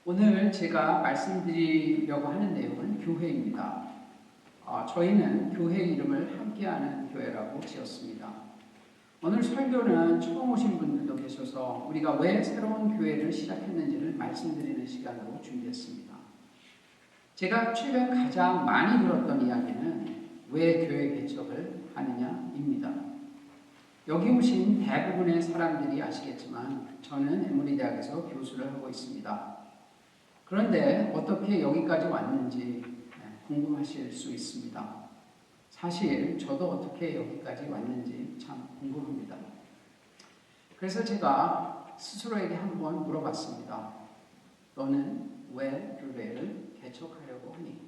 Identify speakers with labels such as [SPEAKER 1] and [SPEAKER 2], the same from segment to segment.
[SPEAKER 1] 오늘 제가 말씀드리려고 하는 내용은 교회입니다. 저희는 교회 이름을 함께하는 교회라고 지었습니다. 오늘 설교는 처음 오신 분들도 계셔서 우리가 왜 새로운 교회를 시작했는지를 말씀드리는 시간으로 준비했습니다. 제가 최근 가장 많이 들었던 이야기는 왜 교회 개척을 하느냐입니다. 여기 오신 대부분의 사람들이 아시겠지만 저는 에모리 대학에서 교수를 하고 있습니다. 그런데 어떻게 여기까지 왔는지 궁금하실 수 있습니다. 사실 저도 어떻게 여기까지 왔는지 참 궁금합니다. 그래서 제가 스스로에게 한번 물어봤습니다. 너는 왜 교회를 개척하려고 하니?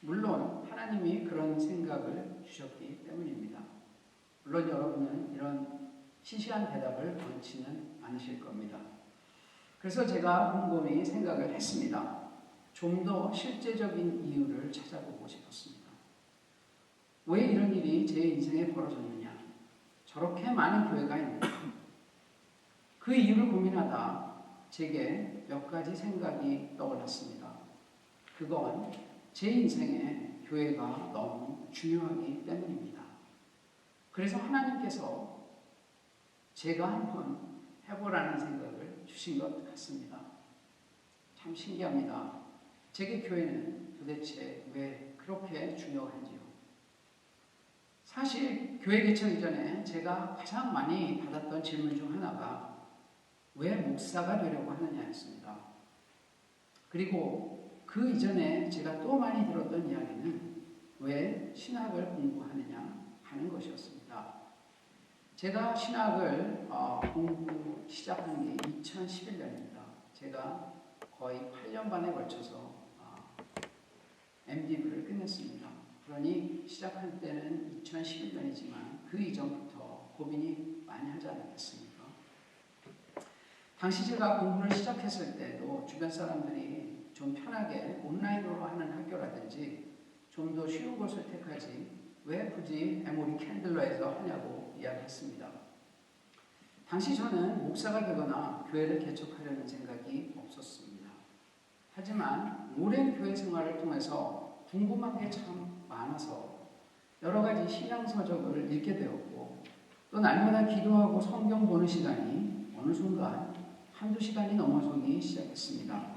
[SPEAKER 1] 물론 하나님이 그런 생각을 주셨기 때문입니다. 물론 여러분은 이런 시시한 대답을 원치는 않으실 겁니다. 그래서 제가 곰곰이 생각을 했습니다. 좀 더 실제적인 이유를 찾아보고 싶었습니다. 왜 이런 일이 제 인생에 벌어졌느냐? 저렇게 많은 교회가 있는데 그 이유를 고민하다 제게 몇 가지 생각이 떠올랐습니다. 그건 제 인생에 교회가 너무 중요하기 때문입니다. 그래서 하나님께서 제가 한번 해보라는 생각을 주신 것 같습니다. 참 신기합니다. 제게 교회는 도대체 왜 그렇게 중요한지요. 사실 교회 개척 이전에 제가 가장 많이 받았던 질문 중 하나가 왜 목사가 되려고 하느냐였습니다. 그리고 그 이전에 제가 또 많이 들었던 이야기는 왜 신학을 공부하느냐 하는 것이었습니다. 제가 신학을 공부 시작한 게 2011년입니다. 제가 거의 8년 반에 걸쳐서 MD부를 끝냈습니다. 그러니 시작한 때는 2011년이지만 그 이전부터 고민이 많이 하지 않았겠습니까? 당시 제가 공부를 시작했을 때도 주변 사람들이 좀 편하게 온라인으로 하는 학교라든지 좀 더 쉬운 곳을 택하지 왜 굳이 에모리 캔들러에서 하냐고 이야기했습니다. 당시 저는 목사가 되거나 교회를 개척하려는 생각이 없었습니다. 하지만 오랜 교회 생활을 통해서 궁금한 게 참 많아서 여러 가지 신앙서적을 읽게 되었고 또 날마다 기도하고 성경 보는 시간이 어느 순간 한두 시간이 넘어서기 시작했습니다.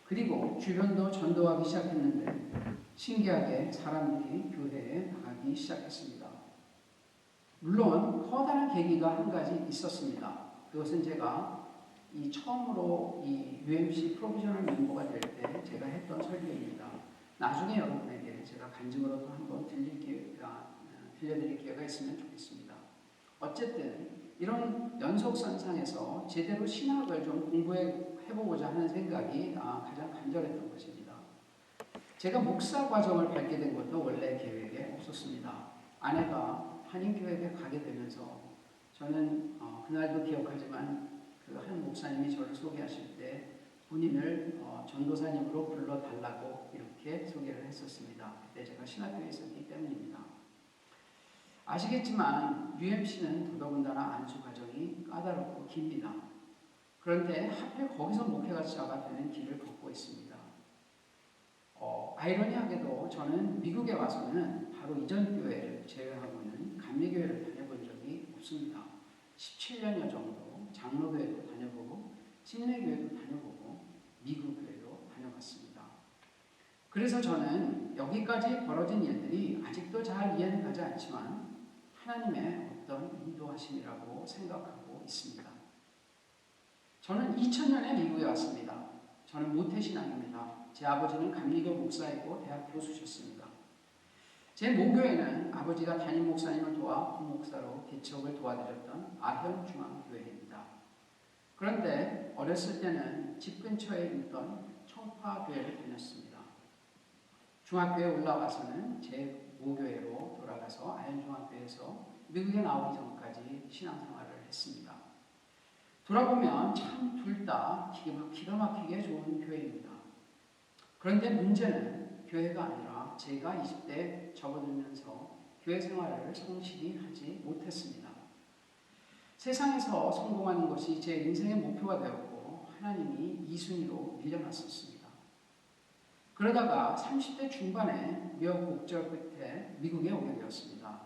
[SPEAKER 1] 그리고 주변도 전도하기 시작했는데 신기하게 사람들이 교회에 나가기 시작했습니다. 물론 커다란 계기가 한 가지 있었습니다. 그것은 제가 처음으로 UMC 프로비저널 멤버가 될 때 제가 했던 설교입니다. 나중에 여러분에게 제가 간증으로도 한번 들려드릴 기회가 있으면 좋겠습니다. 어쨌든 이런 연속선상에서 제대로 신학을 좀 공부해보고자 하는 생각이 가장 간절했던 것입니다. 제가 목사 과정을 밟게 된 것도 원래 계획에 없었습니다. 아내가 한인교회에 가게 되면서 저는 그날도 기억하지만 그 한 목사님이 저를 소개하실 때 본인을 전도사님으로 불러달라고 이렇게 소개를 했었습니다. 그때 제가 신학교에 있었기 때문입니다. 아시겠지만 UMC는 더더군다나 안수 과정이 까다롭고 깁니다. 그런데 하필 거기서 목회자가 되는 길을 걷고 있습니다. 아이러니하게도 저는 미국에 와서는 바로 이전 교회를 제외하고는 감리교회를 다녀본 적이 없습니다. 17년여 정도 장로교회도 다녀보고 침례교회도 다녀보고 미국 교회도 다녀봤습니다. 그래서 저는 여기까지 벌어진 일들이 아직도 잘 이해는 가지 않지만 하나님의 어떤 인도하심이라고 생각하고 있습니다. 저는 2000년에 미국에 왔습니다. 저는 모태신앙입니다. 제 아버지는 감리교 목사이고 대학 교수셨습니다. 제 모교회는 아버지가 담임 목사님을 도와 부목사로 개척을 도와드렸던 아현중앙교회입니다. 그런데 어렸을 때는 집 근처에 있던 청파교회를 다녔습니다. 중학교에 올라와서는 제 모교회로 돌아가서 아현중앙교회에서 미국에 나오기 전까지 신앙생활을 했습니다. 돌아보면 참 둘 다 기가 막히게 좋은 교회입니다. 그런데 문제는 교회가 아니라 제가 20대에 접어들면서 교회 생활을 성실히 하지 못했습니다. 세상에서 성공하는 것이 제 인생의 목표가 되었고 하나님이 2순위로 밀려났었습니다. 그러다가 30대 중반에 우여곡절 끝에 미국에 오게 되었습니다.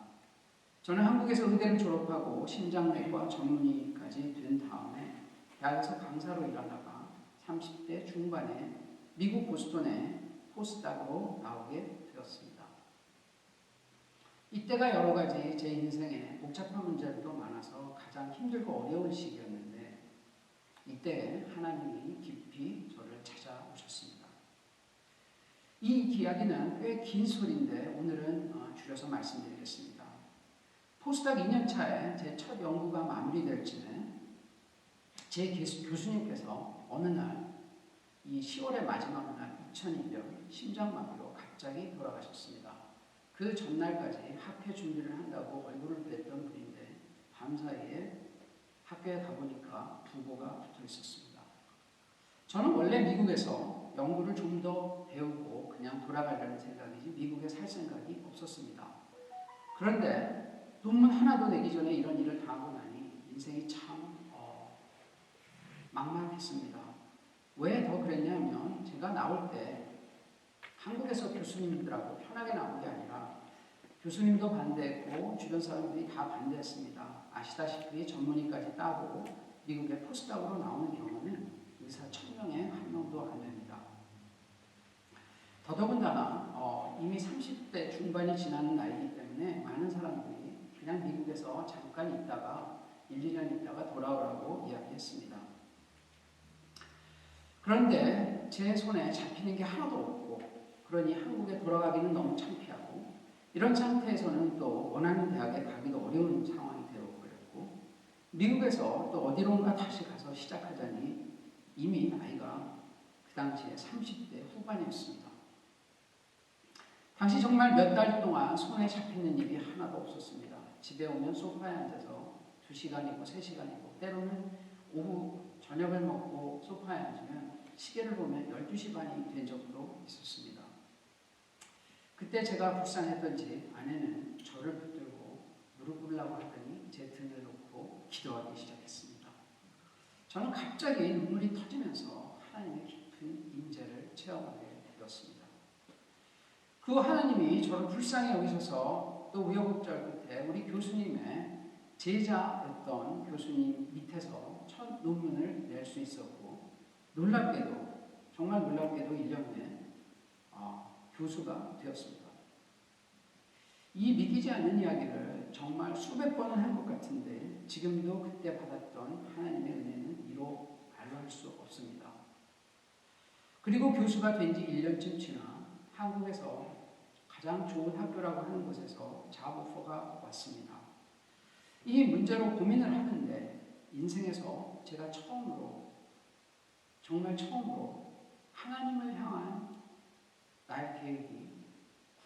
[SPEAKER 1] 저는 한국에서 의대를 졸업하고 심장내과 전문의까지 된 다음에 대학에서 강사로 일하다가 30대 중반에 미국 보스턴에 포스닥으로 나오게 되었습니다. 이때가 여러 가지 제 인생에 복잡한 문제들도 많아서 가장 힘들고 어려운 시기였는데 이때 하나님이 깊이 저를 찾아오셨습니다. 이 이야기는 꽤 긴 소리인데 오늘은 줄여서 말씀드리겠습니다. 포스닥 2년차에 제 첫 연구가 마무리될 즈음에 제 교수님께서 어느 날 이 10월의 마지막 날 2001년 심장마비로 갑자기 돌아가셨습니다. 그 전날까지 학회 준비를 한다고 얼굴을 뵀던 분인데 밤사이에 학교에 가보니까 부고가 붙어 있었습니다. 저는 원래 미국에서 연구를 좀 더 배우고 그냥 돌아가려는 생각이지 미국에 살 생각이 없었습니다. 그런데 논문 하나도 내기 전에 이런 일을 당하고 나니 인생이 참 막막했습니다. 왜 더 그랬냐면 제가 나올 때 한국에서 교수님들하고 편하게 나온 게 아니라 교수님도 반대했고 주변 사람들이 다 반대했습니다. 아시다시피 전문의까지 따고 미국의 포스닥으로 나오는 경우는 의사 1000명에 1명도 안 됩니다. 더더군다나 이미 30대 중반이 지나는 나이기 때문에 많은 사람들이 그냥 미국에서 잠깐 있다가 1, 2년 있다가 돌아오라고 이야기했습니다. 그런데 제 손에 잡히는 게 하나도 없고 그러니 한국에 돌아가기는 너무 창피하고 이런 상태에서는 또 원하는 대학에 가기도 어려운 상황이 되어버렸고 미국에서 또 어디론가 다시 가서 시작하자니 이미 나이가 그 당시에 30대 후반이었습니다. 당시 정말 몇 달 동안 손에 잡히는 일이 하나도 없었습니다. 집에 오면 소파에 앉아서 2시간이고 3시간이고 때로는 오후 저녁을 먹고 소파에 앉으면 시계를 보면 12시 반이 된 적도 있었습니다. 그때 제가 불쌍했던지 아내는 저를 붙들고 무릎 꿇으라고 하더니 제 등을 놓고 기도하기 시작했습니다. 저는 갑자기 눈물이 터지면서 하나님의 깊은 임재를 체험하게 되었습니다. 그 하나님이 저를 불쌍히 여기셔서 또 우여곡절 끝에 우리 교수님의 제자였던 교수님 밑에서 첫 논문을 낼 수 있었고 놀랍게도 정말 놀랍게도 1년 후에 교수가 되었습니다. 이 믿기지 않는 이야기를 정말 수백 번은 한 것 같은데 지금도 그때 받았던 하나님의 은혜는 이로 말로 할 수 없습니다. 그리고 교수가 된 지 1년쯤 지나 한국에서 가장 좋은 학교라고 하는 곳에서 잡 오퍼가 왔습니다. 이 문제로 고민을 하는데 인생에서 제가 정말 처음으로 하나님을 향한 나의 계획이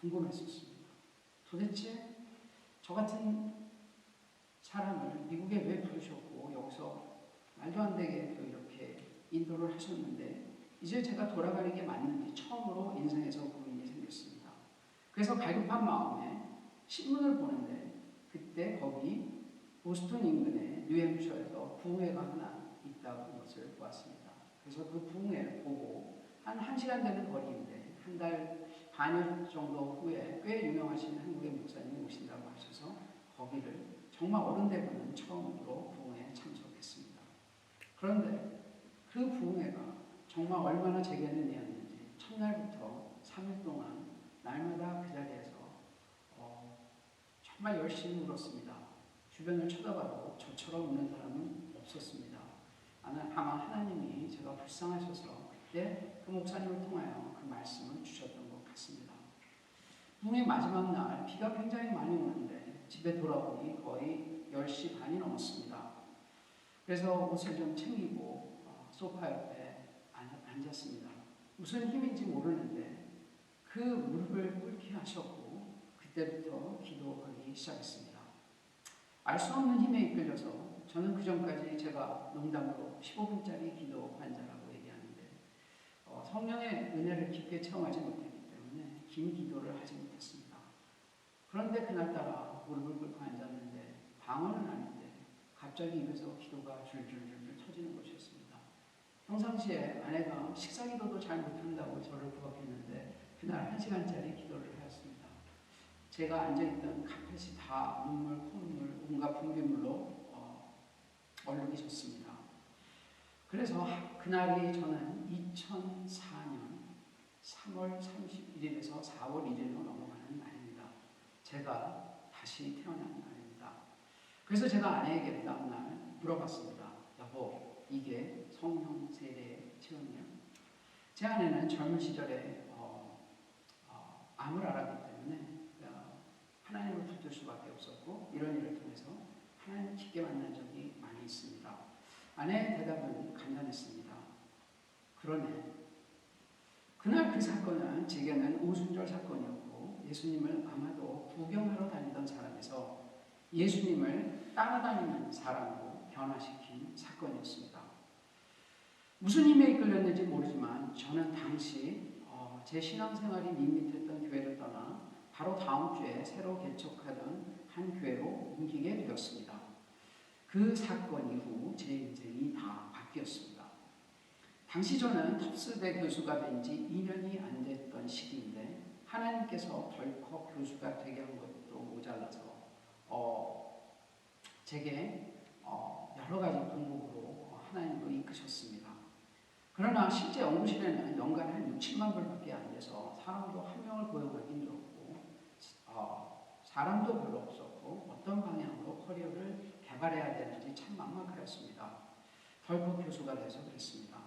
[SPEAKER 1] 궁금했었습니다. 도대체 저 같은 사람을 미국에 왜 부르셨고 여기서 말도 안 되게 또 이렇게 인도를 하셨는데 이제 제가 돌아가는 게 맞는지 처음으로 인생에서 고민이 생겼습니다. 그래서 갈급한 마음에 신문을 보는데 그때 거기 보스턴 인근에 뉴햄셔에서 부흥회가 하나 있다는 것을 보았습니다. 그래서 그 부흥회를 보고 한 1시간 되는 거리인데 한 달 반여 정도 후에 꽤 유명하신 한국의 목사님이 오신다고 하셔서 거기를 정말 어른되고는 처음으로 부흥회에 참석했습니다. 그런데 그 부흥회가 정말 얼마나 제게는 의미였는지 첫날부터 3일 동안 날마다 그 자리에서 정말 열심히 울었습니다. 주변을 쳐다봐도 저처럼 우는 사람은 없었습니다. 아마 하나님이 제가 불쌍하셔서 그때 그 목사님을 통하여 그 말씀을 주셨던 것 같습니다. 부흥의 마지막 날 비가 굉장히 많이 오는데 집에 돌아오니 거의 10시 반이 넘었습니다. 그래서 옷을 좀 챙기고 소파 옆에 앉았습니다. 무슨 힘인지 모르는데 그 무릎을 꿇게 하셨고 그때부터 기도하기 시작했습니다. 알 수 없는 힘에 이끌려서 저는 그 전까지 제가 농담으로 15분짜리 기도 환자라고 얘기하는데 성령의 은혜를 깊게 체험하지 못했기 때문에 긴 기도를 하지 못했습니다. 그런데 그날따라 무릎을 꿇고 앉았는데 방언은 아닌데 갑자기 입에서 기도가 줄줄줄줄 터지는 것이었습니다. 평상시에 아내가 식사기도도 잘 못한다고 저를 구박했는데 그날 1시간짜리 기도를 하였습니다. 제가 앉아있던 카펫이 다 눈물, 콧물, 온갖 분비물로 얼룩이 졌습니다. 그래서 그날이 저는 2004년 3월 31일에서 4월 1일로 넘어가는 날입니다. 제가 다시 태어난 날입니다. 그래서 제가 아내에게 그 다음날 물어봤습니다. 여보, 이게 성령 세례 체험이야? 제 아내는 젊은 시절에 암을 앓았기 때문에 하나님을 붙들 수밖에 없었고 이런 일을 통해서 하나님을 깊게 만난 적이 많이 있습니다. 아내의 대답은 간단했습니다. 그러네. 그날 그 사건은 제게는 오순절 사건이었고 예수님을 아마도 구경하러 다니던 사람에서 예수님을 따라다니는 사람으로 변화시킨 사건이었습니다. 무슨 힘에 이끌렸는지 모르지만 저는 당시 제 신앙생활이 밋밋했던 교회를 떠나 바로 다음 주에 새로 개척하던 한 교회로 옮기게 되었습니다. 그 사건 이후 제 인생이 다 바뀌었습니다. 당시 저는 텁스대 교수가 된 지 2년이 안 됐던 시기인데 하나님께서 덜컥 교수가 되게 한 것도 모자라서 제게 여러 가지 공복으로 하나님으로 이끄셨습니다. 그러나 실제 연구실에는 연간 한 6, 7만 불밖에 안 돼서 사람도 한 명을 고용하기 힘들었고 사람도 별로 없었고 어떤 방향으로 커리어를 개발해야 되는지 참 막막하였습니다. 덜컥 교수가 돼서 그랬습니다.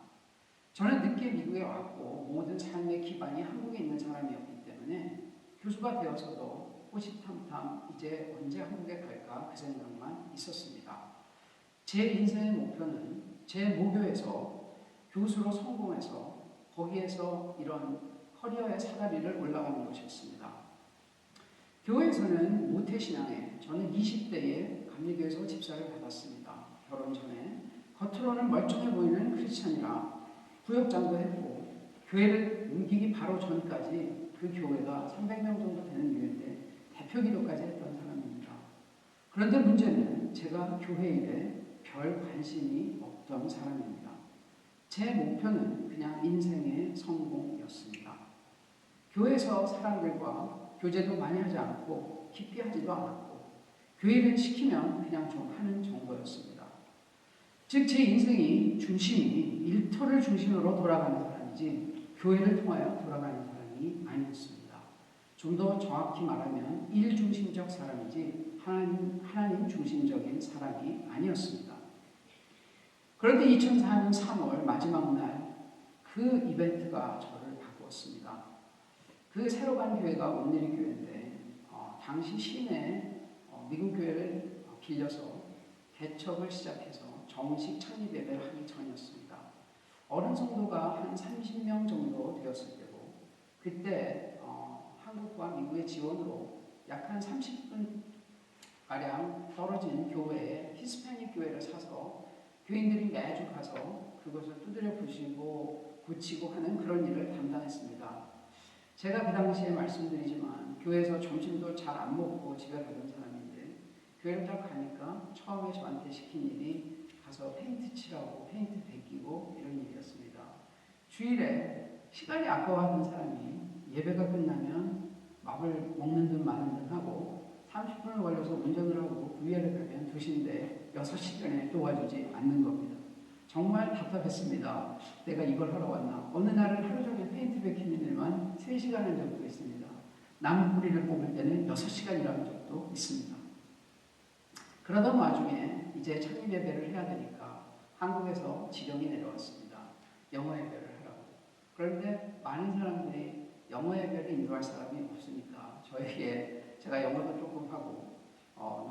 [SPEAKER 1] 저는 늦게 미국에 왔고 모든 삶의 기반이 한국에 있는 사람이었기 때문에 교수가 되어서도 호시탐탐 이제 언제 한국에 갈까 그 생각만 있었습니다. 제 인생의 목표는 제 모교에서 교수로 성공해서 거기에서 이런 커리어의 사다리를 올라가는 것이었습니다. 교회에서는 모태신앙에 저는 20대에 감리교에서 집사를 받았습니다. 결혼 전에 겉으로는 멀쩡해 보이는 크리스찬이라 구역장도 했고 교회를 옮기기 바로 전까지 그 교회가 300명 정도 되는 교회인데 대표 기도까지 했던 사람입니다. 그런데 문제는 제가 교회 일에 별 관심이 없던 사람입니다. 제 목표는 그냥 인생의 성공이었습니다. 교회에서 사람들과 교제도 많이 하지 않고 깊이 하지도 않았고 교회를 시키면 그냥 좀 하는 정도였습니다. 즉 제 인생이 중심이 일터를 중심으로 돌아가는 사람이지 교회를 통하여 돌아가는 사람이 아니었습니다. 좀 더 정확히 말하면 일 중심적 사람이지 하나님 중심적인 사람이 아니었습니다. 그런데 2004년 3월 마지막 날 그 이벤트가 저를 바꾸었습니다. 그 새로 간 교회가 온누리 교회인데 당시 시내 미국 교회를 빌려서 개척을 시작해서 정식 창립 예배를 하기 전이었습니다. 어른 성도가 한 30명 정도 되었을 때고 그때 한국과 미국의 지원으로 약 한 30분 가량 떨어진 교회에 히스패닉 교회를 사서 교인들이 매주 가서 그것을 두드려 부시고 고치고 하는 그런 일을 담당했습니다. 제가 그 당시에 말씀드리지만 교회에서 점심도 잘 안 먹고 집에 가던 사람인데 교회를 딱 가니까 처음에 저한테 시킨 일이 가서 페인트 칠하고 페인트 베끼고 이런 일이었습니다. 주일에 시간이 아까워하는 사람이 예배가 끝나면 밥을 먹는 듯 마는 듯 하고 30분을 걸려서 운전을 하고 구회를 가면 2시인데 6시간에 도와주지 않는 겁니다. 정말 답답했습니다. 내가 이걸 하러 왔나. 어느 날은 하루 종일 페인트 베끼는 일만 3시간 한 적도 있습니다. 나무 뿌리를 뽑을 때는 6시간이라는 적도 있습니다. 그러던 와중에 이제 창립 예배를 해야 되니까 한국에서 지령이 내려왔습니다. 영어 예배를 하라고. 그런데 많은 사람들이 영어 예배를 인도할 사람이 없으니까 저에게 제가 영어도 조금 하고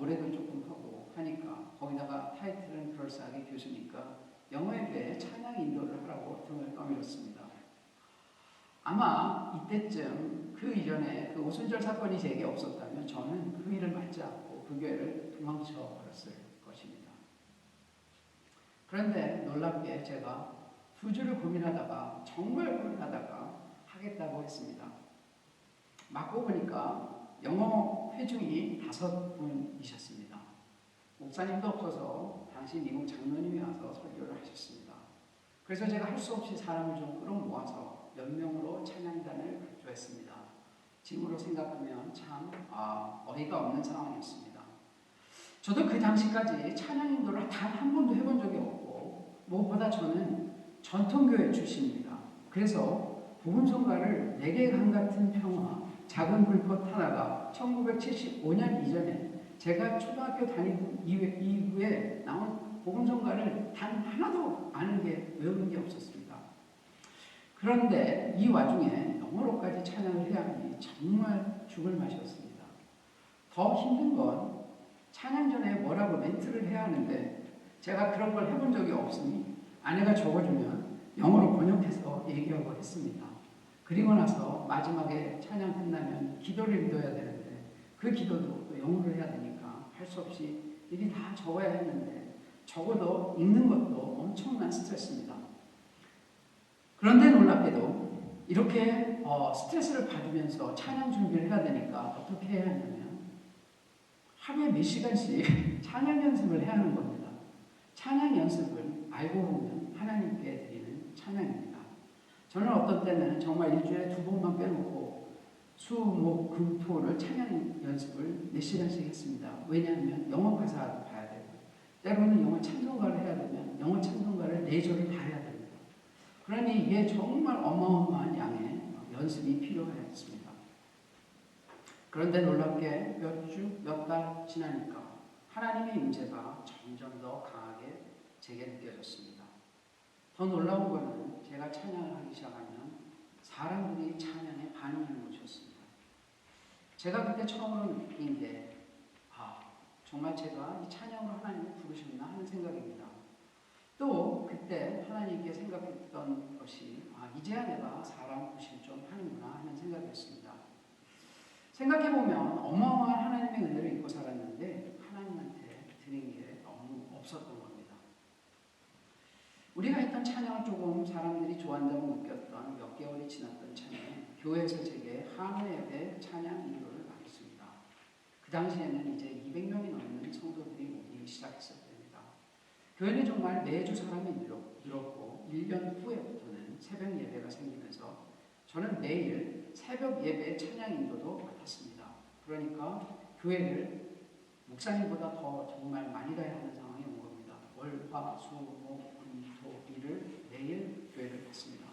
[SPEAKER 1] 노래도 조금 하고 하니까 거기다가 타이틀은 그럴싸하게 교수니까 영어 예배에 찬양 인도를 하라고 등을 떠밀었습니다. 아마 이때쯤 그 이전에 그 오순절 사건이 제게 없었다면 저는 그 일을 맡지 않고 그 교회를 도망쳐 버렸을 것입니다. 그런데 놀랍게 제가 2주를 고민하다가 정말 고민하다가 하겠다고 했습니다. 맞고 보니까 영어 회중이 5분이셨습니다. 목사님도 없어서 당시 미국 장로님이 와서 설교를 하셨습니다. 그래서 제가 할 수 없이 사람을 좀 끌어모아서 몇 명으로 찬양단을 발주했습니다. 지금으로 생각하면 참 어이가 없는 상황이었습니다. 저도 그 당시까지 찬양 인도를 단 한 번도 해본 적이 없고 무엇보다 저는 전통교회 출신입니다. 그래서 복음성가를 내게 강 같은 평화, 작은 불꽃 하나가 1975년 이전에 제가 초등학교 다니던 이후에 나온 복음성가를 단 하나도 아는 게 외우는 게 없었습니다. 그런데 이 와중에 영어로까지 찬양을 해야 하니 정말 죽을 맛이었습니다. 더 힘든 건 찬양 전에 뭐라고 멘트를 해야 하는데 제가 그런 걸 해본 적이 없으니 아내가 적어주면 영어로 번역해서 얘기하고 했습니다. 그리고 나서 마지막에 찬양 끝나면 기도를 읽어야 되는데 그 기도도 또 영어로 해야 되니까 할 수 없이 미리 다 적어야 했는데 적어도 읽는 것도 엄청난 스트레스입니다. 그런데 놀랍게도 이렇게 스트레스를 받으면서 찬양 준비를 해야 되니까 어떻게 해야 하냐면 하루에 몇 시간씩 찬양 연습을 해야 하는 겁니다. 찬양 연습을 알고 보면 하나님께 드리는 찬양입니다. 저는 어떤 때는 정말 일주일에 2번만 빼놓고 수, 목, 금, 토를 찬양 연습을 몇 시간씩 했습니다. 왜냐하면 영어 가사를 봐야 되고 때로는 영어 찬송가를 해야 되면 영어 찬송가를 4절을 다 해야 됩니다. 그러니 이게 정말 어마어마한 양의 연습이 필요했습니다. 그런데 놀랍게 몇 주, 몇 달 지나니까 하나님의 임재가 점점 더 강하게 제게 느껴졌습니다. 더 놀라운 것은 제가 찬양을 하기 시작하면 사람들이 찬양에 반응을 보였습니다. 제가 그때 처음으로 느낀 게 정말 제가 이 찬양으로 하나님을 부르셨나 하는 생각입니다. 또 그때 하나님께 생각했던 것이 이제야 내가 사람 구실 좀 하는구나 하는 생각이었습니다. 생각해보면 어마어마한 하나님의 은혜를 입고 살았는데 하나님한테 드린 게 너무 없었던 겁니다. 우리가 했던 찬양을 조금 사람들이 좋아한다고 느꼈던 몇 개월이 지났던 참에 교회에서 제게 한우 예배 찬양 인도를 맡겼습니다. 그 당시에는 이제 200명이 넘는 성도들이 오기 시작했을 때입니다. 교회는 정말 매주 사람이 늘었고 1년 후에부터는 새벽 예배가 생기면서 저는 매일 새벽 예배 찬양 인도도 맡았습니다. 그러니까 교회를 목사님보다 더 정말 많이 가야 하는 상황이 온 겁니다. 월, 화, 수, 목, 금, 토, 일을 매일 교회를 갔습니다.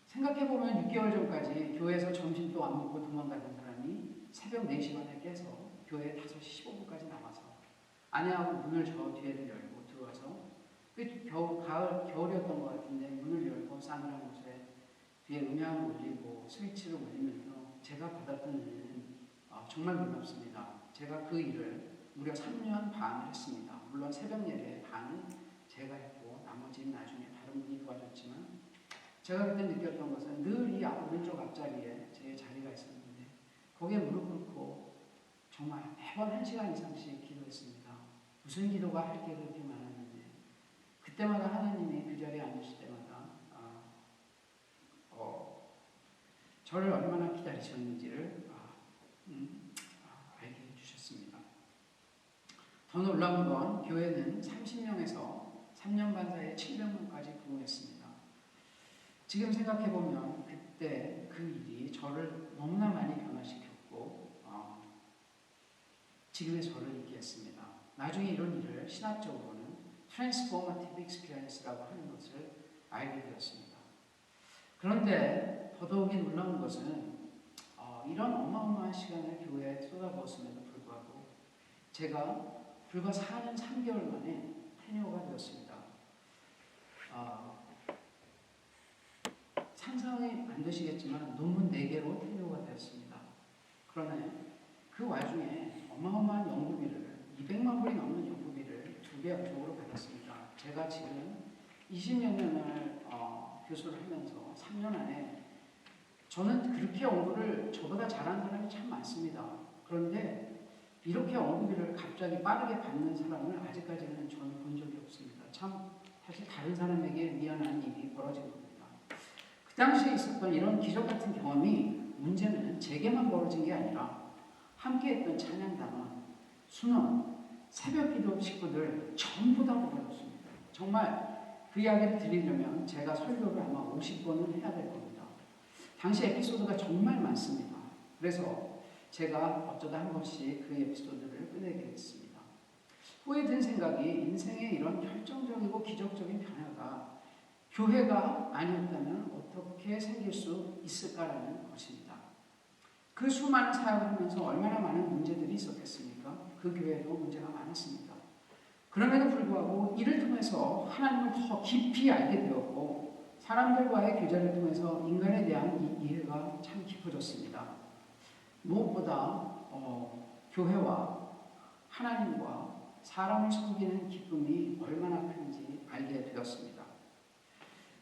[SPEAKER 1] 생각해보면 6개월 전까지 교회에서 점심도 안 먹고 도망가던 사람이 새벽 4시 반에 깨서 교회 5시 15분까지 나와서 아내하고 문을 저 뒤에를 열고 들어와서 겨울이었던 것 같은데 문을 열고 싸늘한 곳에 뒤에 음향을 올리고 스위치를 올리면서 제가 받았던 은혜는 정말 놀랍습니다. 제가 그 일을 무려 3년 반을 했습니다. 물론 새벽 예배 반은 제가 했고 나머지는 나중에 다른 분이 도와줬지만 제가 그때 느꼈던 것은 늘 이 오른쪽 앞자리에 제 자리가 있었는데 거기에 무릎 꿇고 정말 매번 1시간 이상씩 기도했습니다. 무슨 기도가 할 게 그렇게 많았는데 그때마다 하나님이 그 자리에 앉으실 때마다 저를 얼마나 기다리셨는지를 알게 해주셨습니다. 더 놀라운 건 교회는 30명에서 3년 반 사이에 700명까지 부흥했습니다. 지금 생각해보면 그때 그 일이 저를 너무나 많이 변화시켰고 지금의 저를 있게 했습니다. 나중에 이런 일을 신학적으로는 Transformative Experience라고 하는 것을 알게 되었습니다. 그런데 더더욱이 놀라운 것은 이런 어마어마한 시간을 교회에 쏟아부었음에도 불구하고 제가 불과 4년 3개월 만에 테니어가 되었습니다. 상상이 안 되시겠지만 논문 4개로 테니어가 되었습니다. 그러나 그 와중에 어마어마한 연구비를 200만 불이 넘는 연구비를 2배 연속으로 받았습니다. 제가 지금 20여 년을 교수를 하면서 3년 안에 저는 그렇게 연구를 저보다 잘하는 사람이 참 많습니다. 그런데 이렇게 연구비를 갑자기 빠르게 받는 사람을 아직까지는 저는 본 적이 없습니다. 참 사실 다른 사람에게 미안한 일이 벌어진 겁니다. 그 당시에 있었던 이런 기적 같은 경험이 문제는 제게만 벌어진 게 아니라 함께했던 찬양단원, 순원, 새벽기도 식구들 전부 다 벌어졌습니다. 정말 그 이야기를 드리려면 제가 설교를 아마 50번은 해야 될 겁니다. 당시 에피소드가 정말 많습니다. 그래서 제가 어쩌다 한 번씩 그 에피소드를 꺼내게 됐습니다. 후에 든 생각이 인생의 이런 결정적이고 기적적인 변화가 교회가 아니었다면 어떻게 생길 수 있을까라는 것입니다. 그 수많은 사역을 하면서 얼마나 많은 문제들이 있었겠습니까? 그 교회도 문제가 많았습니다. 그럼에도 불구하고 이를 통해서 하나님을 더 깊이 알게 되었고 사람들과의 교제를 통해서 인간에 대한 이해가 참 깊어졌습니다. 무엇보다 교회와 하나님과 사람을 섬기는 기쁨이 얼마나 큰지 알게 되었습니다.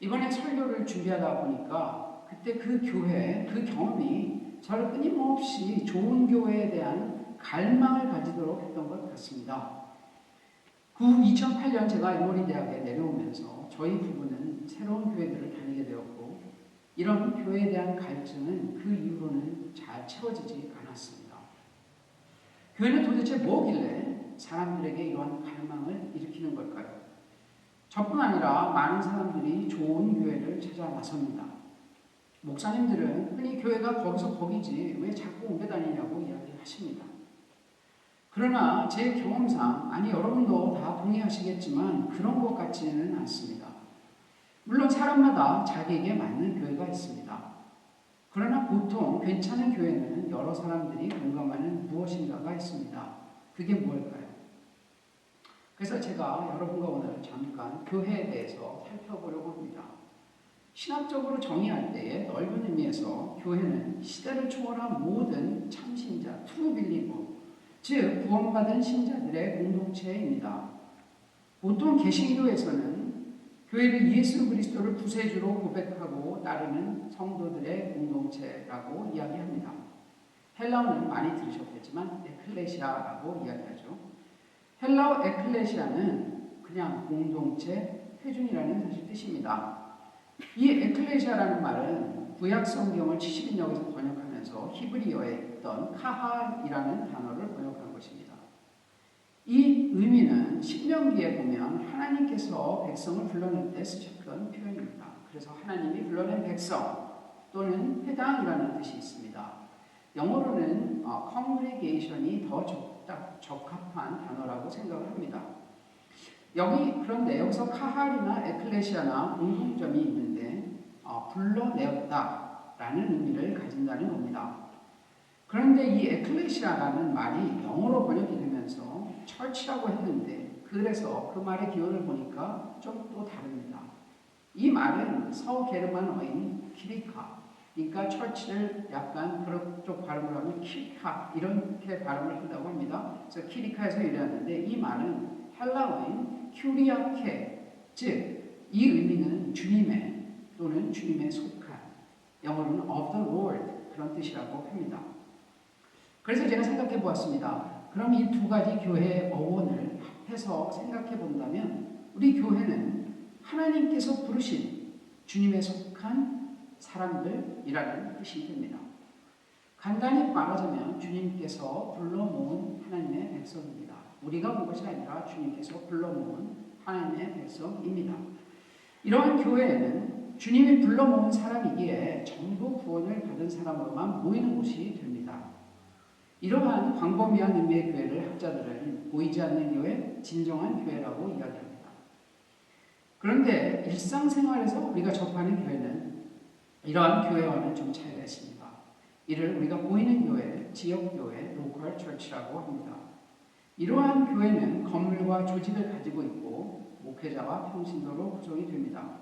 [SPEAKER 1] 이번에 설교를 준비하다 보니까 그때 그 교회, 그 경험이 저를 끊임없이 좋은 교회에 대한 갈망을 가지도록 했던 것 같습니다. 2008년 제가 에모리 대학에 내려오면서 저희 부부는 새로운 교회들을 다니게 되었고 이런 교회에 대한 갈증은 그 이후로는 잘 채워지지 않았습니다. 교회는 도대체 뭐길래 사람들에게 이러한 갈망을 일으키는 걸까요? 저뿐 아니라 많은 사람들이 좋은 교회를 찾아 나섭니다. 목사님들은 흔히 교회가 거기서 거기지 왜 자꾸 옮겨 다니냐고 이야기하십니다. 그러나 제 경험상, 아니 여러분도 다 동의하시겠지만 그런 것 같지는 않습니다. 물론 사람마다 자기에게 맞는 교회가 있습니다. 그러나 보통 괜찮은 교회는 여러 사람들이 공감하는 무엇인가가 있습니다. 그게 무엇일까요? 그래서 제가 여러분과 오늘 잠깐 교회에 대해서 살펴보려고 합니다. 신학적으로 정의할 때의 넓은 의미에서 교회는 시대를 초월한 모든 참신자, 트루 빌리버, 즉 구원받은 신자들의 공동체입니다. 보통 개신교에서는 교회를 예수 그리스도를 구세주로 고백하고 따르는 성도들의 공동체라고 이야기합니다. 헬라어는 많이 들으셨겠지만 에클레시아라고 이야기하죠. 헬라어 에클레시아는 그냥 공동체, 회중이라는 사실 뜻입니다. 이 에클레시아라는 말은 구약 성경을 70인역에서 번역하면서 히브리어에 있던 카할이라는 단어를 번역한 것입니다. 이 의미는 신명기에 보면 하나님께서 백성을 불러낼 때 쓰셨던 표현입니다. 그래서 하나님이 불러낸 백성 또는 회당이라는 뜻이 있습니다. 영어로는 congregation이 더 적합한 단어라고 생각을 합니다. 그런데 여기서 카할이나 에클레시아나 공통점이 있는데 불러내었다라는 의미를 가진다는 겁니다. 그런데 이 에클레시아라는 말이 영어로 번역이 되면서 철치라고 했는데 그래서 그 말의 기원을 보니까 좀 또 다릅니다. 이 말은 서게르만어인 키리카, 그러니까 철치를 약간 그쪽 발음을 하면 키리카 이렇게 발음을 한다고 합니다. 그래서 키리카에서 유래하는데 이 말은 헬라어인 큐리아케, 즉 이 의미는 주님의 또는 주님에 속한, 영어로는 of the Lord 그런 뜻이라고 합니다. 그래서 제가 생각해 보았습니다. 그럼 이 두 가지 교회의 어원을 합해서 생각해 본다면 우리 교회는 하나님께서 부르신 주님에 속한 사람들이라는 뜻이 됩니다. 간단히 말하자면 주님께서 불러 모은 하나님의 백성입니다. 우리가 온 것이 아니라 주님께서 불러 모은 하나님의 백성입니다. 이러한 교회에는 주님이 불러 모은 사람이기에 전부 구원을 받은 사람으로만 모이는 곳이 됩니다. 이러한 광범위한 의미의 교회를 학자들은 보이지 않는 교회, 진정한 교회라고 이야기합니다. 그런데 일상생활에서 우리가 접하는 교회는 이러한 교회와는 좀 차이가 있습니다. 이를 우리가 보이는 교회, 지역교회, 로컬 처치라고 합니다. 이러한 교회는 건물과 조직을 가지고 있고 목회자와 평신도로 구성이 됩니다.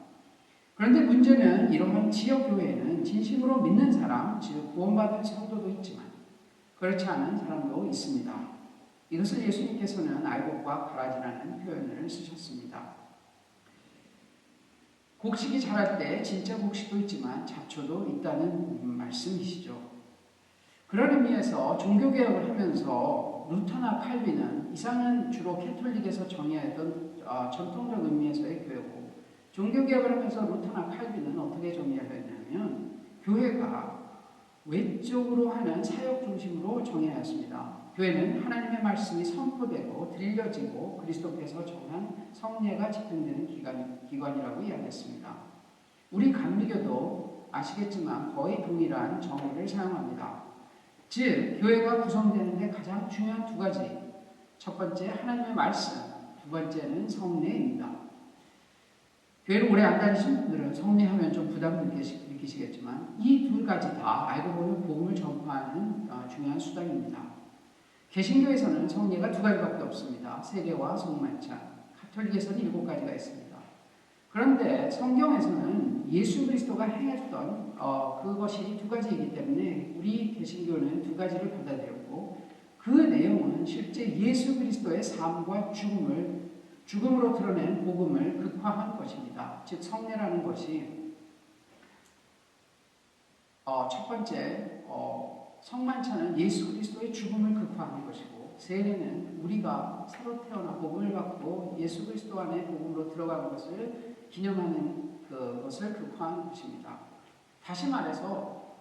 [SPEAKER 1] 그런데 문제는 이러한 지역교회에는 진심으로 믿는 사람, 즉 구원받은 성도도 있지만 그렇지 않은 사람도 있습니다. 이것을 예수님께서는 알곡과 가라지라는 표현을 쓰셨습니다. 곡식이 자랄 때 진짜 곡식도 있지만 잡초도 있다는 말씀이시죠. 그런 의미에서 종교개혁을 하면서 루터나 칼빈은 이상은 주로 캐톨릭에서 정의하였던 전통적 의미에서의 교회고, 종교개혁을 하면서 루터나 칼빈은 어떻게 정의하였냐면 교회가 외적으로 하는 사역 중심으로 정의하였습니다. 교회는 하나님의 말씀이 선포되고 들려지고 그리스도께서 정한 성례가 집행되는 기관이라고 이야기했습니다. 우리 감리교도 아시겠지만 거의 동일한 정의를 사용합니다. 즉 교회가 구성되는데 가장 중요한 두 가지, 첫 번째 하나님의 말씀, 두 번째는 성례입니다. 교회를 오래 안 다니신 분들은 성례하면 좀 부담 느끼시겠지만 이 두 가지 다 알고 보면 복음을 전파하는 중요한 수단입니다. 개신교에서는 성례가 두 가지밖에 없습니다. 세례와 성만찬, 가톨릭에서는 7가지가 있습니다. 그런데 성경에서는 예수 그리스도가 행했던 그것이 두 가지이기 때문에 우리 개신교는 두 가지를 받아들였고 그 내용은 실제 예수 그리스도의 삶과 죽음으로 드러낸 복음을 극화한 것입니다. 즉 성례라는 것이 첫 번째 성만찬은 예수 그리스도의 죽음을 극화하는 것이고 세례는 우리가 새로 태어나 복음을 받고 예수 그리스도 안에 복음으로 들어간 것을 기념하는 그것을 극화하는 것입니다. 다시 말해서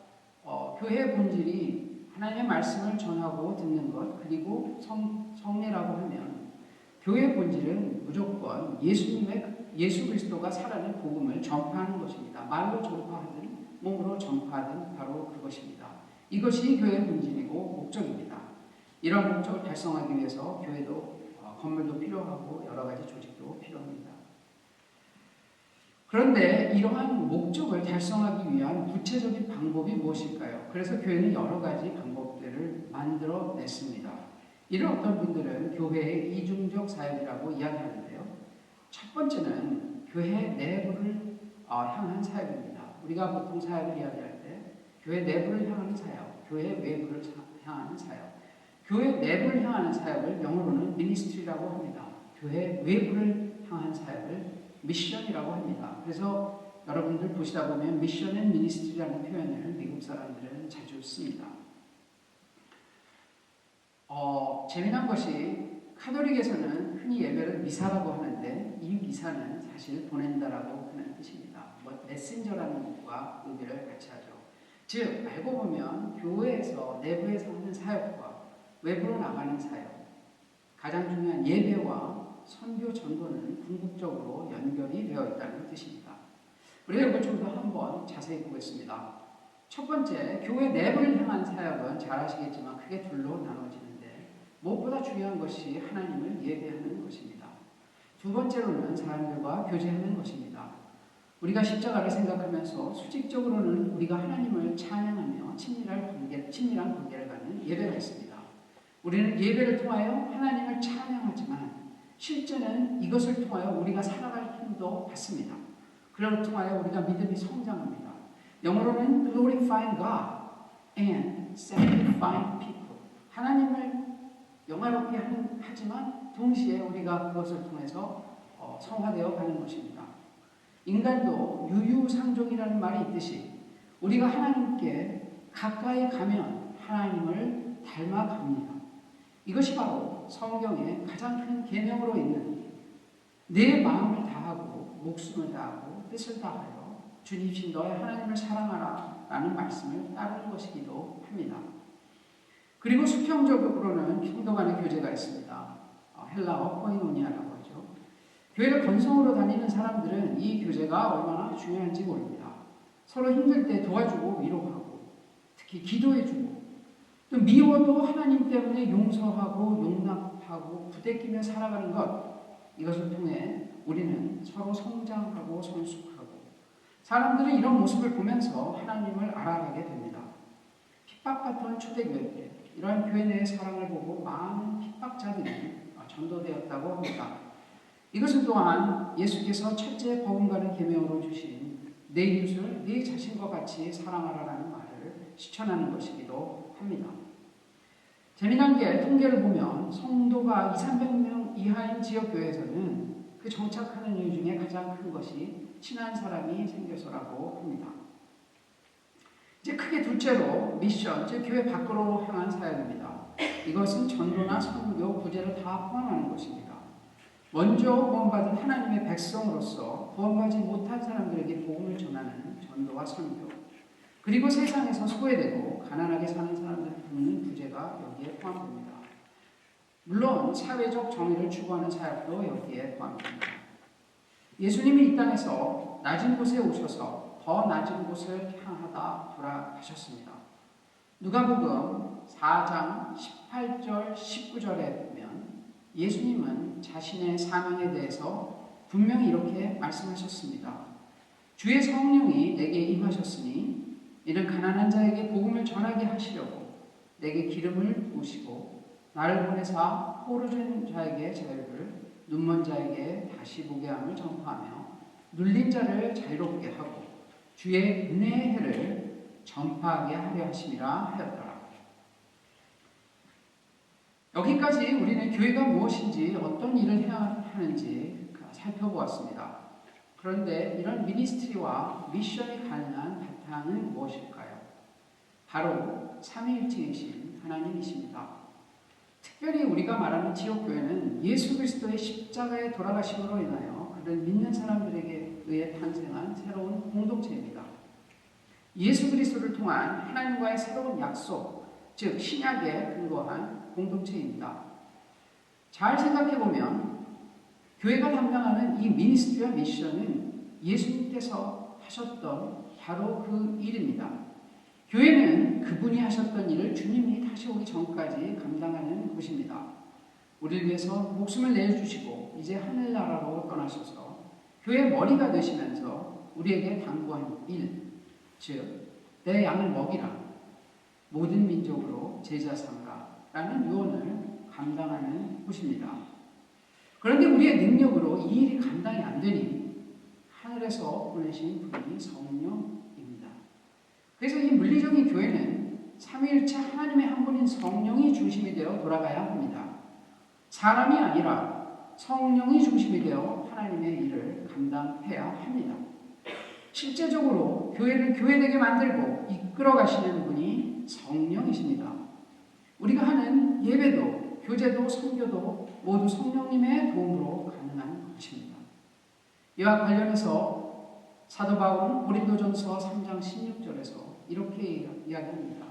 [SPEAKER 1] 교회의 본질이 하나님의 말씀을 전하고 듣는 것 그리고 성례라고 하면 교회의 본질은 무조건 예수 그리스도가 살아낸 복음을 전파하는 것입니다. 말로 전파하든 몸으로 전파하든 바로 그것입니다. 이것이 교회의 본질이고 목적입니다. 이런 목적을 달성하기 위해서 교회도 건물도 필요하고 여러 가지 조직도 필요합니다. 그런데 이러한 목적을 달성하기 위한 구체적인 방법이 무엇일까요? 그래서 교회는 여러 가지 방법들을 만들어냈습니다. 이런 어떤 분들은 교회의 이중적 사역이라고 이야기하는데요. 첫 번째는 교회 내부를 향한 사역입니다. 우리가 보통 사역을 이야기할 때 교회 내부를 향하는 사역, 교회 외부를 향하는 사역. 교회 내부를 향하는 사역을 영어로는 미니스트리라고 합니다. 교회 외부를 향한 사역을 미션이라고 합니다. 그래서 여러분들 보시다 보면 미션 앤 미니스트리라는 표현을 미국 사람들은 자주 씁니다. 재미난 것이 카톨릭에서는 흔히 예배를 미사라고 하는데 이 미사는 사실 보낸다라고 하는 뜻입니다. 메신저라는 것과 의미를 같이 하죠. 즉 알고 보면 교회에서 내부에서 하는 사역과 외부로 나가는 사역, 가장 중요한 예배와 선교 전도는 궁극적으로 연결이 되어 있다는 뜻입니다. 우리가 이걸 좀 더 한번 자세히 보겠습니다. 첫 번째, 교회 내부를 향한 사역은 잘 아시겠지만 크게 둘로 나눠지는데 무엇보다 중요한 것이 하나님을 예배하는 것입니다. 두 번째로는 사람들과 교제하는 것입니다. 우리가 십자가를 생각하면서 수직적으로는 우리가 하나님을 찬양하며 친밀한 관계를 갖는 예배가 있습니다. 우리는 예배를 통하여 하나님을 찬양하지만 실제는 이것을 통하여 우리가 살아갈 힘도 받습니다. 그걸 통하여 우리가 믿음이 성장합니다. 영어로는 glorifying God and sanctifying people. 하나님을 영화롭게 하지만 동시에 우리가 그것을 통해서 성화되어 가는 것입니다. 인간도 유유상종이라는 말이 있듯이 우리가 하나님께 가까이 가면 하나님을 닮아갑니다. 이것이 바로 성경의 가장 큰 계명으로 있는 내 마음을 다하고 목숨을 다하고 뜻을 다하여 주님이신 너의 하나님을 사랑하라 라는 말씀을 따르는 것이기도 합니다. 그리고 수평적으로는 성도 간의 교제가 있습니다. 헬라어 코이노니아라고 하죠. 교회를 건성으로 다니는 사람들은 이 교제가 얼마나 중요한지 모릅니다. 서로 힘들 때 도와주고 위로하고 특히 기도해주고 또 미워도 하나님 때문에 용서하고 용납하고 부대끼며 살아가는 것, 이것을 통해 우리는 서로 성장하고 성숙하고 사람들은 이런 모습을 보면서 하나님을 알아가게 됩니다. 핍박받던 초대교회 때 이러한 교회 내의 사랑을 보고 많은 핍박자들이 전도되었다고 합니다. 이것은 또한 예수께서 첫째 버금가는 계명으로 주신 내 이웃을 네 자신과 같이 사랑하라라는 말을 실천하는 것이기도 합니다. 재미난 게 통계를 보면 성도가 200~300명 이하인 지역교회에서는 그 정착하는 이유 중에 가장 큰 것이 친한 사람이 생겨서라고 합니다. 이제 크게 둘째로 미션, 즉 교회 밖으로 향한 사역입니다. 이것은 전도나 선교, 구제를 다 포함하는 것입니다. 먼저 구원받은 하나님의 백성으로서 구원받지 못한 사람들에게 복음을 전하는 전도와 선교, 그리고 세상에서 소외되고 가난하게 사는 사람들을 돕는 구제가 여기에 포함됩니다. 물론 사회적 정의를 추구하는 사역도 여기에 포함됩니다. 예수님이 이 땅에서 낮은 곳에 오셔서 더 낮은 곳을 향하다 돌아가셨습니다. 누가복음 4장 18절 19절에 보면 예수님은 자신의 사명에 대해서 분명히 이렇게 말씀하셨습니다. 주의 성령이 내게 임하셨으니 이는 가난한 자에게 복음을 전하게 하시려고 내게 기름을 부으시고 나를 보내사 포로된 자에게 자유를, 눈먼 자에게 다시 보게 함을 전파하며 눌린 자를 자유롭게 하고 주의 은혜의 해를 전파하게 하려 하심이라 하였더라. 여기까지 우리는 교회가 무엇인지 어떤 일을 해야 하는지 살펴보았습니다. 그런데 이런 미니스트리와 미션이 가능한 바탕은 무엇일까요? 바로 삼위일체이신 하나님이십니다. 특별히 우리가 말하는 지역교회는 예수 그리스도의 십자가에 돌아가심으로 인하여 그를 믿는 사람들에게 의해 탄생한 새로운 공동체입니다. 예수 그리스도를 통한 하나님과의 새로운 약속, 즉 신약에 근거한 공동체입니다. 잘 생각해보면 교회가 담당하는 이 미니스트리와 미션은 예수님께서 하셨던 바로 그 일입니다. 교회는 그분이 하셨던 일을 주님이 다시 오기 전까지 감당하는 곳입니다. 우리를 위해서 목숨을 내주시고 이제 하늘나라로 떠나셔서 교회의 머리가 되시면서 우리에게 당부한 일, 즉 내 양을 먹이라, 모든 민족으로 제자 삼으라 라는 유언을 감당하는 곳입니다. 그런데 우리의 능력으로 이 일이 감당이 안 되니 하늘에서 보내신 분이 성령입니다. 그래서 이 물리적인 교회는 삼위일체 하나님의 한 분인 성령이 중심이 되어 돌아가야 합니다. 사람이 아니라 성령이 중심이 되어 하나님의 일을 감당해야 합니다. 실제적으로 교회를 교회되게 만들고 이끌어 가시는 분이 성령이십니다. 우리가 하는 예배도 교제도 선교도 모두 성령님의 도움으로 가능한 것입니다. 이와 관련해서 사도 바울은 고린도전서 3장 16절에서 이렇게 이야기합니다.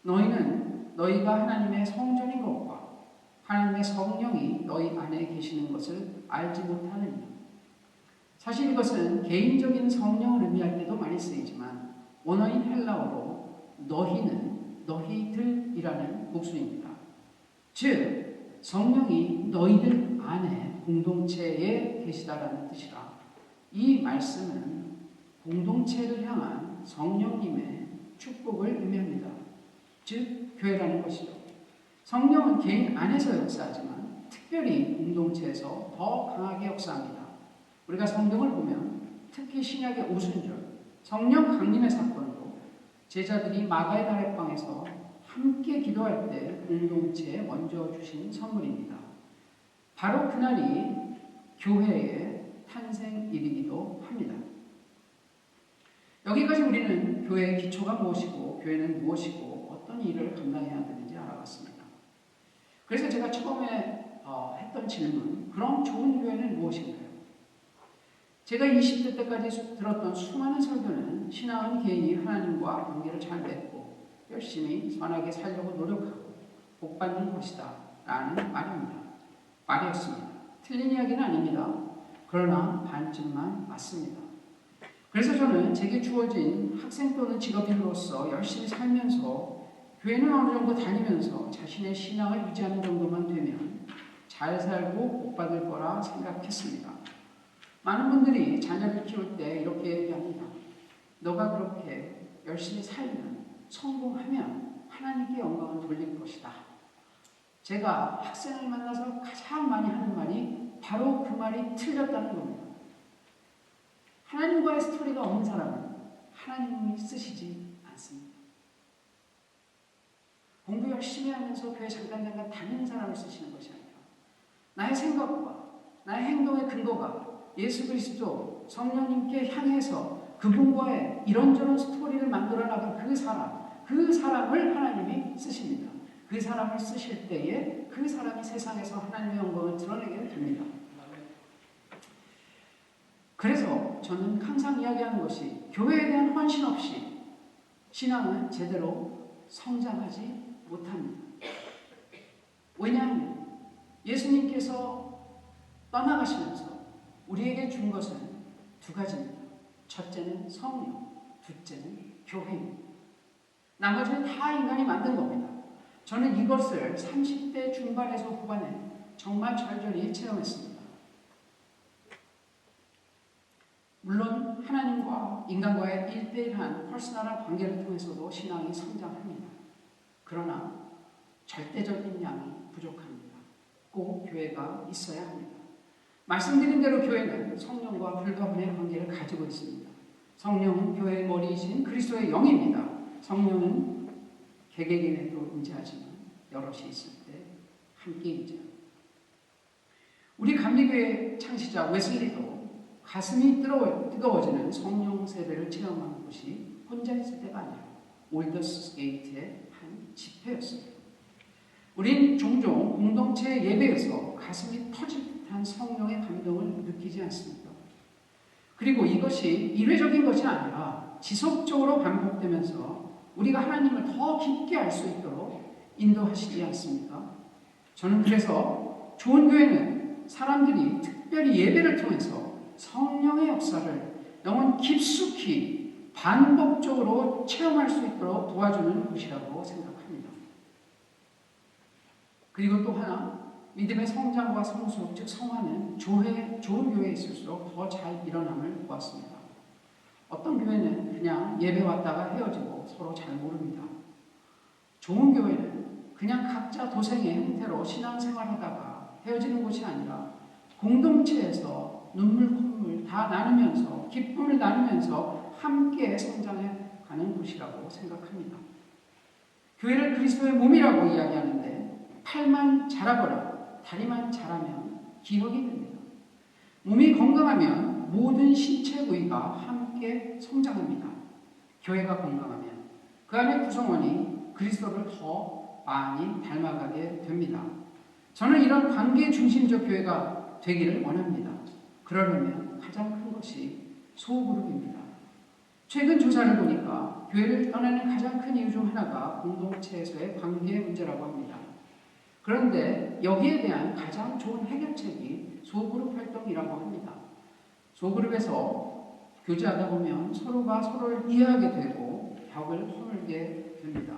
[SPEAKER 1] 너희는 너희가 하나님의 성전인 것과 하나님의 성령이 너희 안에 계시는 것을 알지 못하느냐. 사실 이것은 개인적인 성령을 의미할 때도 많이 쓰이지만 원어인 헬라어로 너희는 너희들이라는 복수입니다. 즉 성령이 너희들 안에 공동체에 계시다라는 뜻이라 이 말씀은 공동체를 향한 성령님의 축복을 의미합니다. 즉 교회라는 것이죠. 성령은 개인 안에서 역사하지만 특별히 공동체에서 더 강하게 역사합니다. 우리가 성경을 보면 특히 신약의 오순절, 성령 강림의 사건도 제자들이 마가의 다락방에서 함께 기도할 때 공동체에 먼저 주신 선물입니다. 바로 그날이 교회의 탄생일이기도 합니다. 여기까지 우리는 교회의 기초가 무엇이고 교회는 무엇이고 어떤 일을 감당해야 되는지 알아봤습니다. 그래서 제가 처음에 했던 질문, 그럼 좋은 교회는 무엇인가요? 제가 20대 때까지 들었던 수많은 설교는 신앙은 개인이 하나님과 관계를 잘 맺고 열심히 선하게 살려고 노력하고 복받는 것이다 라는 말이었습니다. 틀린 이야기는 아닙니다. 그러나 반쯤만 맞습니다. 그래서 저는 제게 주어진 학생 또는 직업인으로서 열심히 살면서 교회는 어느 정도 다니면서 자신의 신앙을 유지하는 정도만 되면 잘 살고 복받을 거라 생각했습니다. 많은 분들이 자녀를 키울 때 이렇게 얘기합니다. 너가 그렇게 열심히 살면, 성공하면 하나님께 영광을 돌릴 것이다. 제가 학생을 만나서 가장 많이 하는 말이 바로 그 말이 틀렸다는 겁니다. 하나님과의 스토리가 없는 사람은 하나님이 쓰시지 않습니다. 공부 열심히 하면서 교회 잠깐 다니는 사람을 쓰시는 것이 아니라 나의 생각과 나의 행동의 근거가 예수 그리스도 성령님께 향해서 그분과의 이런저런 스토리를 만들어 나간 그 사람을 하나님이 쓰십니다. 그 사람을 쓰실 때에 그 사람이 세상에서 하나님의 영광을 드러내게 됩니다. 그래서 저는 항상 이야기하는 것이 교회에 대한 헌신 없이 신앙은 제대로 성장하지 못합니다. 왜냐하면 예수님께서 떠나가시면서 우리에게 준 것은 두 가지입니다. 첫째는 성령, 둘째는 교회입니다. 나머지는 다 인간이 만든 겁니다. 저는 이것을 30대 중반에서 후반에 정말 절절히 체험했습니다. 물론 하나님과 인간과의 1대1한 퍼스널한 관계를 통해서도 신앙이 성장합니다. 그러나 절대적인 양이 부족합니다. 꼭 교회가 있어야 합니다. 말씀드린 대로 교회는 성령과 불가분의 관계를 가지고 있습니다. 성령은 교회의 머리이신 그리스도의 영입니다. 성령은 개개인에도 임재하지만 여럿이 있을 때 함께 임재합니다. 우리 감리교회 창시자 웨슬리도 가슴이 뜨거워지는 성령 세례를 체험한 곳이 혼자 있을 때가 아니라 올더스 게이트의 한 집회였습니다. 우린 종종 공동체 예배에서 가슴이 터질 듯한 성령의 감동을 느끼지 않습니까? 그리고 이것이 일회적인 것이 아니라 지속적으로 반복되면서 우리가 하나님을 더 깊게 알 수 있도록 인도하시지 않습니까? 저는 그래서 좋은 교회는 사람들이 특별히 예배를 통해서 성령의 역사를 영혼 깊숙이 반복적으로 체험할 수 있도록 도와주는 곳이라고 생각합니다. 그리고 또 하나, 믿음의 성장과 성숙, 즉 성화는 좋은 교회에 있을수록 더 잘 일어남을 보았습니다. 어떤 교회는 그냥 예배 왔다가 헤어지고 서로 잘 모릅니다. 좋은 교회는 그냥 각자 도생의 형태로 신앙생활하다가 헤어지는 곳이 아니라 공동체에서 눈물 콧물 다 나누면서 기쁨을 나누면서 함께 성장해 가는 곳이라고 생각합니다. 교회를 그리스도의 몸이라고 이야기하는데 팔만 자라거나 다리만 자라면 기억이 됩니다. 몸이 건강하면 모든 신체 부위가 함께 성장합니다. 교회가 건강하면 그 안의 구성원이 그리스도를 더 많이 닮아가게 됩니다. 저는 이런 관계 중심적 교회가 되기를 원합니다. 그러려면 가장 큰 것이 소그룹입니다. 최근 조사를 보니까 교회를 떠나는 가장 큰 이유 중 하나가 공동체에서의 관계 문제라고 합니다. 그런데 여기에 대한 가장 좋은 해결책이 소그룹 활동이라고 합니다. 소그룹에서 교제하다 보면 서로가 서로를 이해하게 되고 벽을 허물게 됩니다.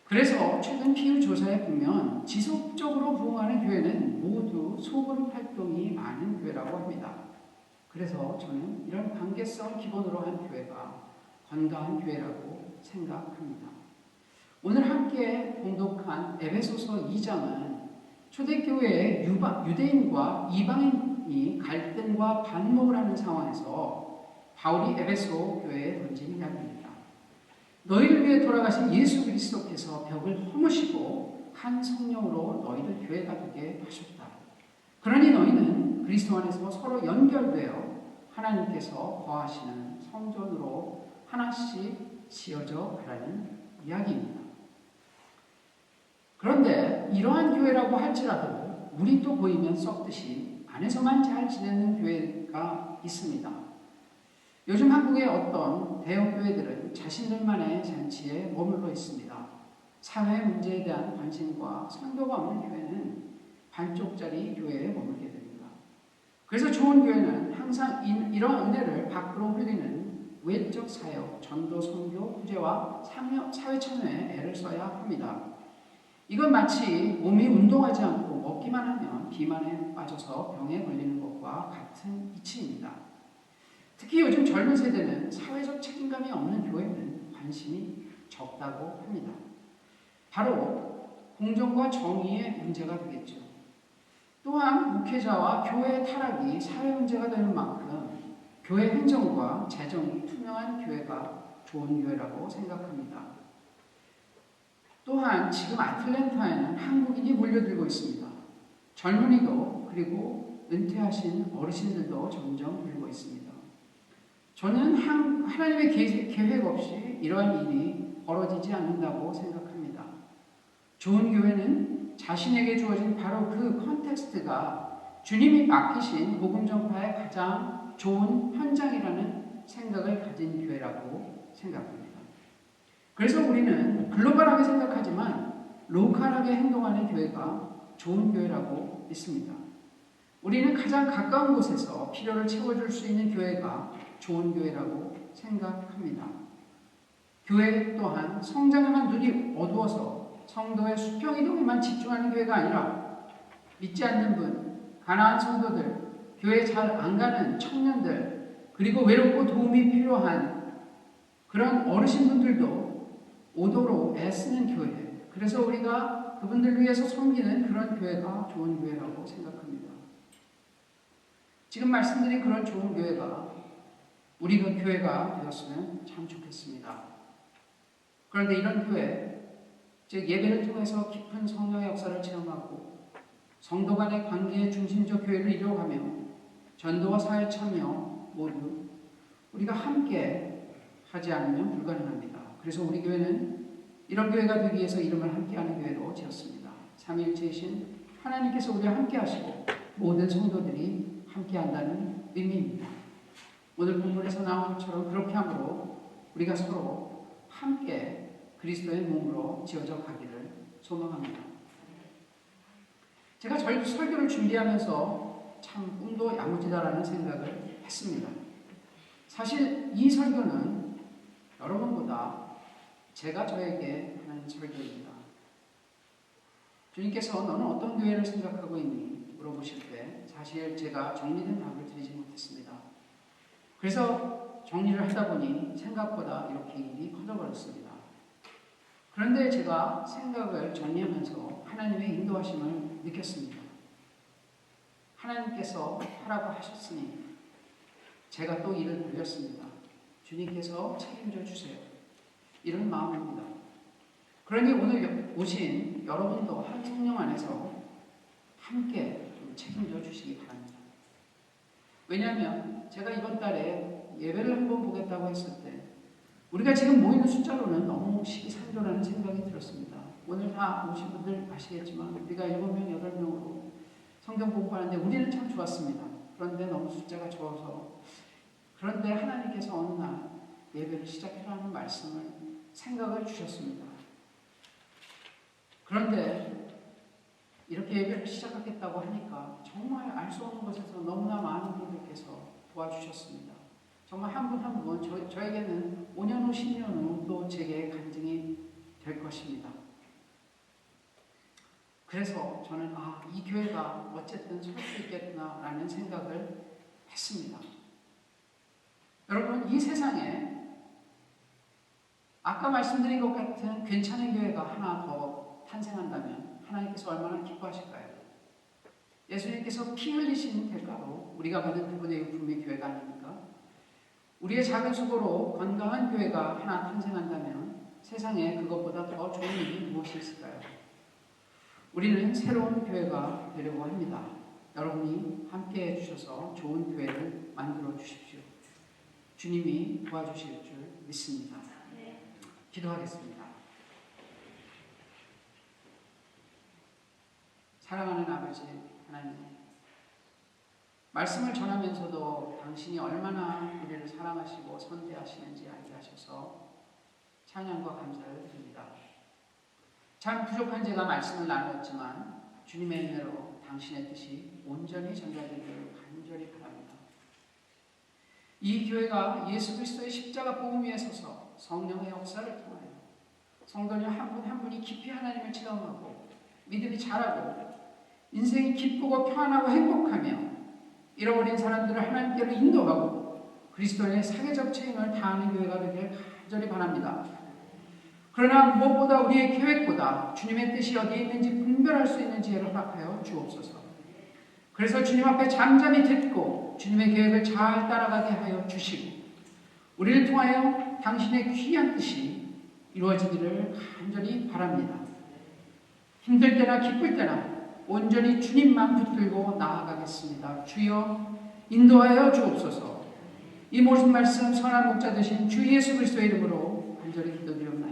[SPEAKER 1] 그래서 최근 피우 조사에 보면 지속적으로 부흥하는 교회는 모두 소그룹 활동이 많은 교회라고 합니다. 그래서 저는 이런 관계성을 기본으로 한 교회가 건강한 교회라고 생각합니다. 오늘 함께 공독한 에베소서 2장은 초대교회의 유대인과 이방인이 갈등과 반목을 하는 상황에서 바울이 에베소 교회에 던진 이야기입니다. 너희를 위해 돌아가신 예수 그리스도께서 벽을 허무시고 한 성령으로 너희를 교회가 되게 하셨다. 그러니 너희는 그리스도 안에서 서로 연결되어 하나님께서 거하시는 성전으로 하나씩 지어져 가라는 이야기입니다. 그런데 이러한 교회라고 할지라도 물이 또 보이면 썩듯이 안에서만 잘 지내는 교회가 있습니다. 요즘 한국의 어떤 대형 교회들은 자신들만의 잔치에 머물러 있습니다. 사회 문제에 대한 관심과 선교가 없는 교회는 반쪽짜리 교회에 머물게 됩니다. 그래서 좋은 교회는 항상 이러한 은혜를 밖으로 흘리는 외적 사역, 전도, 선교, 구제와 사회 참여에 애를 써야 합니다. 이건 마치 몸이 운동하지 않고 먹기만 하면 비만에 빠져서 병에 걸리는 것과 같은 이치입니다. 특히 요즘 젊은 세대는 사회적 책임감이 없는 교회는 관심이 적다고 합니다. 바로 공정과 정의의 문제가 되겠죠. 또한 목회자와 교회의 타락이 사회 문제가 되는 만큼 교회 행정과 재정이 투명한 교회가 좋은 교회라고 생각합니다. 또한 지금 아틀랜타에는 한국인이 몰려들고 있습니다. 젊은이도 그리고 은퇴하신 어르신들도 점점 늘고 있습니다. 저는 하나님의 계획 없이 이러한 일이 벌어지지 않는다고 생각합니다. 좋은 교회는 자신에게 주어진 바로 그 컨텍스트가 주님이 맡기신 복음 전파의 가장 좋은 현장이라는 생각을 가진 교회라고 생각합니다. 그래서 우리는 글로벌하게 생각하지만 로컬하게 행동하는 교회가 좋은 교회라고 믿습니다. 우리는 가장 가까운 곳에서 필요를 채워줄 수 있는 교회가 좋은 교회라고 생각합니다. 교회 또한 성장에만 눈이 어두워서 성도의 수평 이동에만 집중하는 교회가 아니라 믿지 않는 분, 가난한 성도들, 교회 잘 안 가는 청년들, 그리고 외롭고 도움이 필요한 그런 어르신분들도 오도록 애쓰는 교회, 그래서 우리가 그분들 위해서 섬기는 그런 교회가 좋은 교회라고 생각합니다. 지금 말씀드린 그런 좋은 교회가 우리 그 교회가 되었으면 참 좋겠습니다. 그런데 이런 교회, 즉 예배를 통해서 깊은 성령의 역사를 체험하고 성도 간의 관계의 중심적 교회를 이루어가며 전도와 사회 참여 모두 우리가 함께 하지 않으면 불가능합니다. 그래서 우리 교회는 이런 교회가 되기 위해서 이름을 함께하는 교회로 지었습니다. 삼위일체이신 하나님께서 우리와 함께 하시고 모든 성도들이 함께 한다는 의미입니다. 오늘 본문에서 나온 것처럼 그렇게 함으로 우리가 서로 함께 그리스도의 몸으로 지어져 가기를 소망합니다. 제가 설교를 준비하면서 참 꿈도 야무지다라는 생각을 했습니다. 사실 이 설교는 여러분보다 제가 저에게 하는 설교입니다. 주님께서 너는 어떤 교회를 생각하고 있니? 물어보실 때 사실 제가 정리된 답을 드리지 못했습니다. 그래서 정리를 하다 보니 생각보다 이렇게 일이 커져버렸습니다. 그런데 제가 생각을 정리하면서 하나님의 인도하심을 느꼈습니다. 하나님께서 하라고 하셨으니 제가 또 일을 돌렸습니다. 주님께서 책임져 주세요. 이런 마음입니다. 그러니 오늘 오신 여러분도 한 성령 안에서 함께 좀 책임져 주시기 바랍니다. 왜냐하면 제가 이번 달에 예배를 한번 보겠다고 했을 때 우리가 지금 모이는 숫자로는 너무 시기상조라는 생각이 들었습니다. 오늘 다 오신 분들 아시겠지만 우리가 7명, 8명으로 성경 공부하는데 우리는 참 좋았습니다. 그런데 너무 숫자가 적어서 그런데 하나님께서 어느 날 예배를 시작해라는 말씀을 생각을 주셨습니다. 그런데 이렇게 예배를 시작하겠다고 하니까 정말 알 수 없는 곳에서 너무나 많은 분들께서 도와주셨습니다. 정말 한 분 한 분 저에게는 5년 후 10년 후 또 제게 간증이 될 것입니다. 그래서 저는 이 교회가 어쨌든 설 수 있겠구나라는 생각을 했습니다. 여러분 이 세상에 아까 말씀드린 것 같은 괜찮은 교회가 하나 더 탄생한다면 하나님께서 얼마나 기뻐하실까요? 예수님께서 피 흘리신 대가로 우리가 받은 그분의 의품의 교회가 아닙니까? 우리의 작은 수고로 건강한 교회가 하나 탄생한다면 세상에 그것보다 더 좋은 일이 무엇이 있을까요? 우리는 새로운 교회가 되려고 합니다. 여러분이 함께 해주셔서 좋은 교회를 만들어 주십시오. 주님이 도와주실 줄 믿습니다. 기도하겠습니다. 사랑하는 아버지 하나님, 말씀을 전하면서도 당신이 얼마나 우리를 사랑하시고 선대하시는지 알게 하셔서 찬양과 감사를 드립니다. 참 부족한 제가 말씀을 나누었지만 주님의 은혜로 당신의 뜻이 온전히 전달되기를 간절히 바랍니다. 이 교회가 예수 그리스도의 십자가 복음 위에 서서 성령의 역사를 통하여 성도님 한 분 한 분이 깊이 하나님을 체험하고 믿음이 자라고 인생이 기쁘고 평안하고 행복하며 잃어버린 사람들을 하나님께로 인도하고 그리스도의 사회적 책임을 다하는 교회가 되길 간절히 바랍니다. 그러나 무엇보다 우리의 계획보다 주님의 뜻이 어디에 있는지 분별할 수 있는 지혜를 허락하여 주옵소서. 그래서 주님 앞에 잠잠히 듣고 주님의 계획을 잘 따라가게 하여 주시고 우리를 통하여 당신의 귀한 뜻이 이루어지기를 간절히 바랍니다. 힘들 때나 기쁠 때나 온전히 주님만 붙들고 나아가겠습니다. 주여 인도하여 주옵소서. 이 모든 말씀 선한 목자 되신 주 예수 그리스도의 이름으로 간절히 기도드리옵나이다.